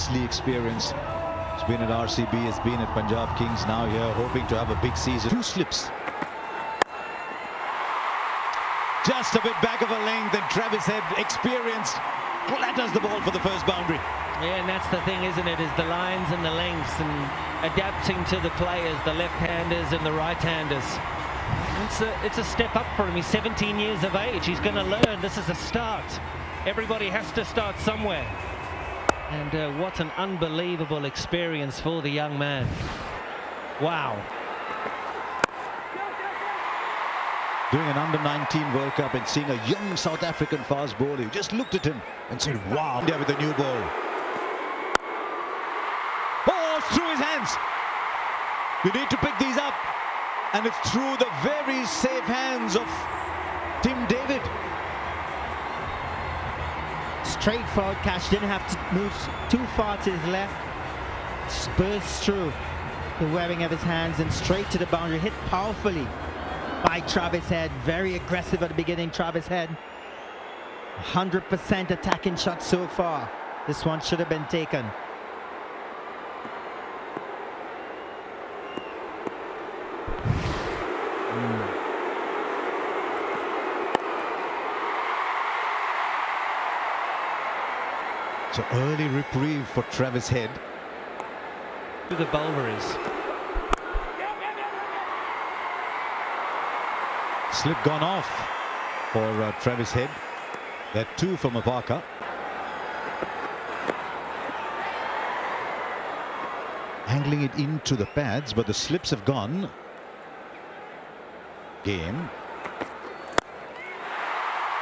immensely experienced. He's been at RCB, has been at Punjab Kings, now here hoping to have a big season. 2 slips. Just a bit back of a length, and Travis Head, experienced, clatters the ball for the first boundary. Yeah, and that's the thing, isn't it, is the lines and the lengths and adapting to the players, the left-handers and the right-handers. It's a step up for him. He's 17 years of age. He's going to learn. This is a start. Everybody has to start somewhere. And what an unbelievable experience for the young man. Wow. Doing an under-19 World Cup and seeing a young South African fast bowler who just looked at him and said, wow, India with the new ball. Oh, through his hands. You need to pick these up. And it's through the very safe hands of Tim David. Straightforward catch, didn't have to move too far to his left. Just burst through the webbing of his hands and straight to the boundary. Hit powerfully by Travis Head. Very aggressive at the beginning, Travis Head. 100% attacking shot so far. This one should have been taken. So early reprieve for Travis Head. Who the bowler is. Slip gone off for Travis Head. They're 2 for Mapaka. Angling it into the pads, but the slips have gone. Game.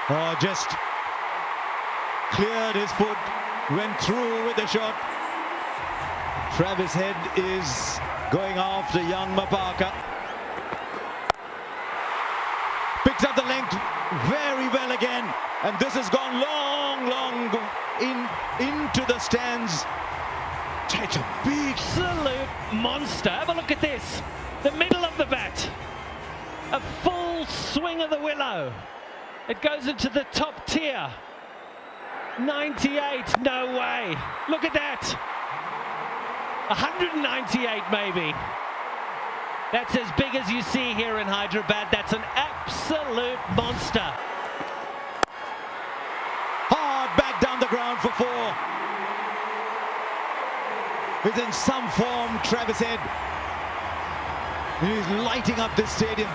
Oh, just cleared his foot, went through with the shot. Travis Head is going after young Mapaka. Picks up the length very well again, and this has gone long into the stands. It's a big Absolute monster. Have a look at this. The middle of the bat. A full swing of the willow. It goes into the top tier. 98, no way. Look at that. 198 maybe. That's as big as you see here in Hyderabad. That's an absolute monster. Hard back down the ground for 4. He's in some form, Travis Head. He's lighting up this stadium.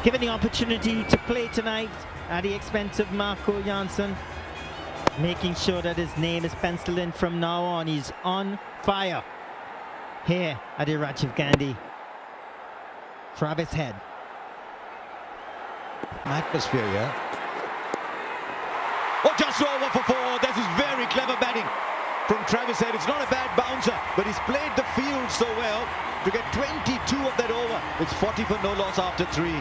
Given the opportunity to play tonight at the expense of Marco Janssen, making sure that his name is penciled in from now on. He's on fire here at the Rajiv Gandhi. Travis Head. Atmosphere here. Oh, just over for 4. This is very clever batting from Travis Head. It's not a bad bouncer, but he's played the field so well to get 22 of that over. It's 40 for no loss after 3.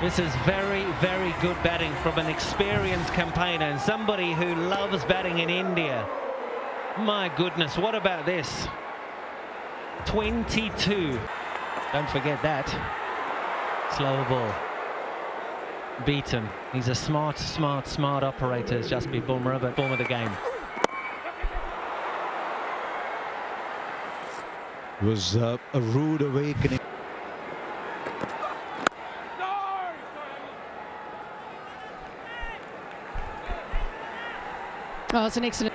This is very, very good batting from an experienced campaigner and somebody who loves batting in India. My goodness, what about this? 22. Don't forget that. Slower ball. Beaten. He's a smart operator, as Jasprit Bumrah, but form of the game. It was a rude awakening. Oh, it's an excellent.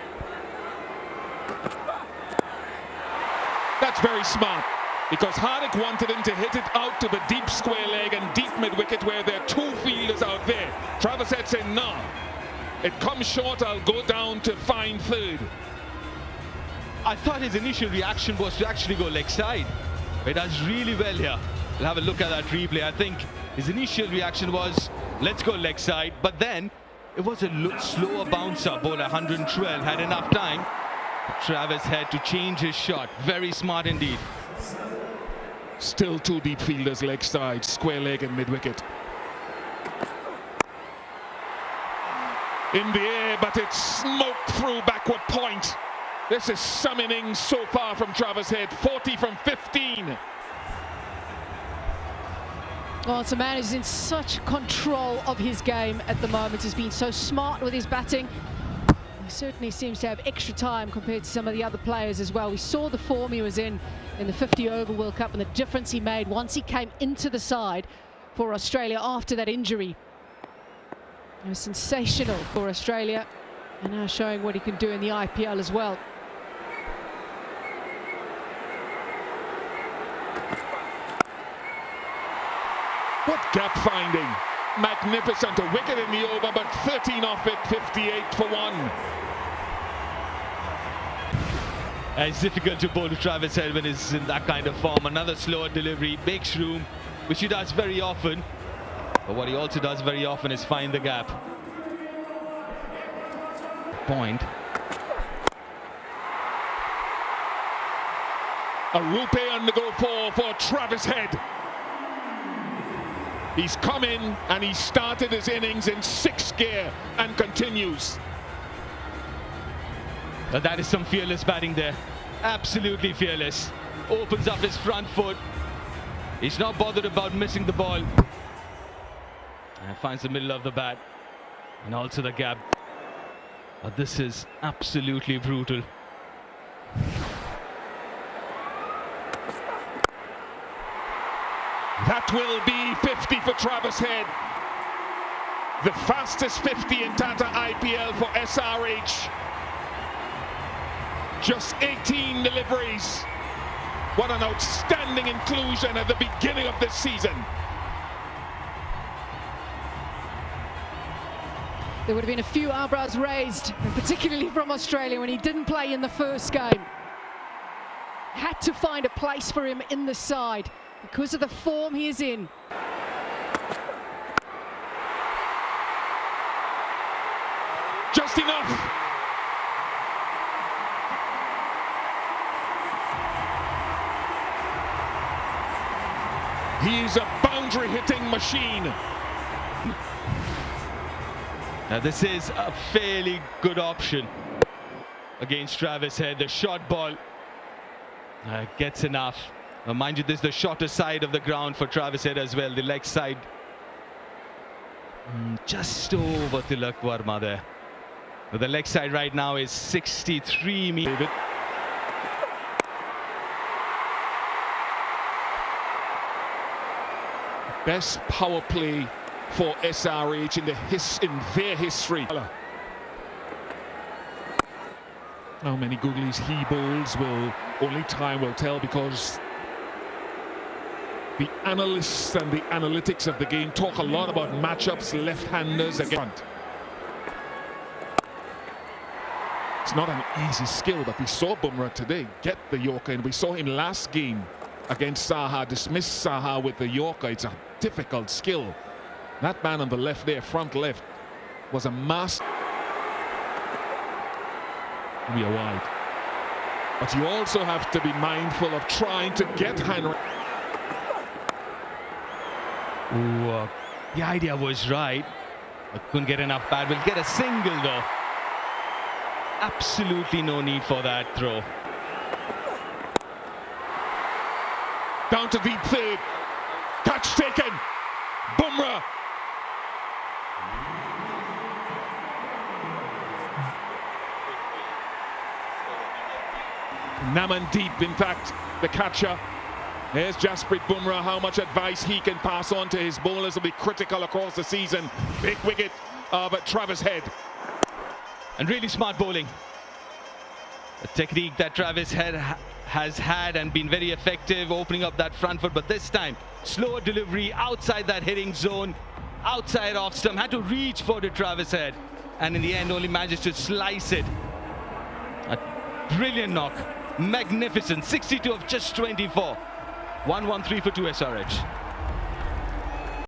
That's very smart, because Hardik wanted him to hit it out to the deep square leg and deep mid-wicket where there are 2 fielders out there. Travis Head said, no, it comes short, I'll go down to find third. I thought his initial reaction was to actually go leg side. He does really well here. We'll have a look at that replay. I think his initial reaction was, let's go leg side, but then it was a slower bouncer. Bowler 112 had enough time. Travis Head to change his shot. Very smart indeed. Still 2 deep fielders leg side, square leg and mid-wicket. In the air, but it's smoked through backward point. This is some innings so far from Travis Head. 40 from 15. Well, it's a man who's in such control of his game at the moment. He's been so smart with his batting. He certainly seems to have extra time compared to some of the other players as well. We saw the form he was in the 50-over World Cup and the difference he made once he came into the side for Australia after that injury. It was sensational for Australia, and now showing what he can do in the IPL as well. What gap finding. Magnificent. A wicket in the over, but 13 off it, 58 for 1. It's difficult to bowl to Travis Head when he's in that kind of form. Another slower delivery, makes room, which he does very often. But what he also does very often is find the gap. Point. A rupee on the go for Travis Head. He's come in and he started his innings in 6th gear and continues. But that is some fearless batting there. Absolutely fearless. Opens up his front foot. He's not bothered about missing the ball. And finds the middle of the bat. And also the gap. But this is absolutely brutal. That will be 50 for Travis Head. The fastest 50 in Tata IPL for SRH. Just 18 deliveries. What an outstanding inclusion at the beginning of this season. There would have been a few eyebrows raised, and particularly from Australia when he didn't play in the first game. Had to find a place for him in the side because of the form he is in. Just enough. He's a boundary hitting machine. Now this is a fairly good option against Travis Head. The short ball gets enough. Now, mind you, this is the shorter side of the ground for Travis Head as well, the leg side. Just over Tilak Verma there. The leg side right now is 63 meters. Best power play for SRH in their history. How many googlies he bowls only time will tell, because the analysts and the analytics of the game talk a lot about matchups, left-handers against. It's not an easy skill, but we saw Bumrah today get the Yorker, and we saw him last game against Saha, dismiss Saha with the Yorker. It's a difficult skill. That man on the left there, front left, was a master. We are wide. But you also have to be mindful of trying to get Henry. Ooh, the idea was right, but couldn't get enough bat. Will get a single though. Absolutely no need for that throw. Down to deep third. Catch taken. Bumrah. Namandeep, in fact, the catcher. There's Jasprit Bumrah. How much advice he can pass on to his bowlers will be critical across the season. Big wicket of Travis Head. And really smart bowling. A technique that Travis Head has had and been very effective, opening up that front foot, but this time slower delivery outside that hitting zone, outside off stump, had to reach for the Travis Head, and in the end only managed to slice it. A brilliant knock, magnificent, 62 of just 24. 1-1-3 for 2 SRH.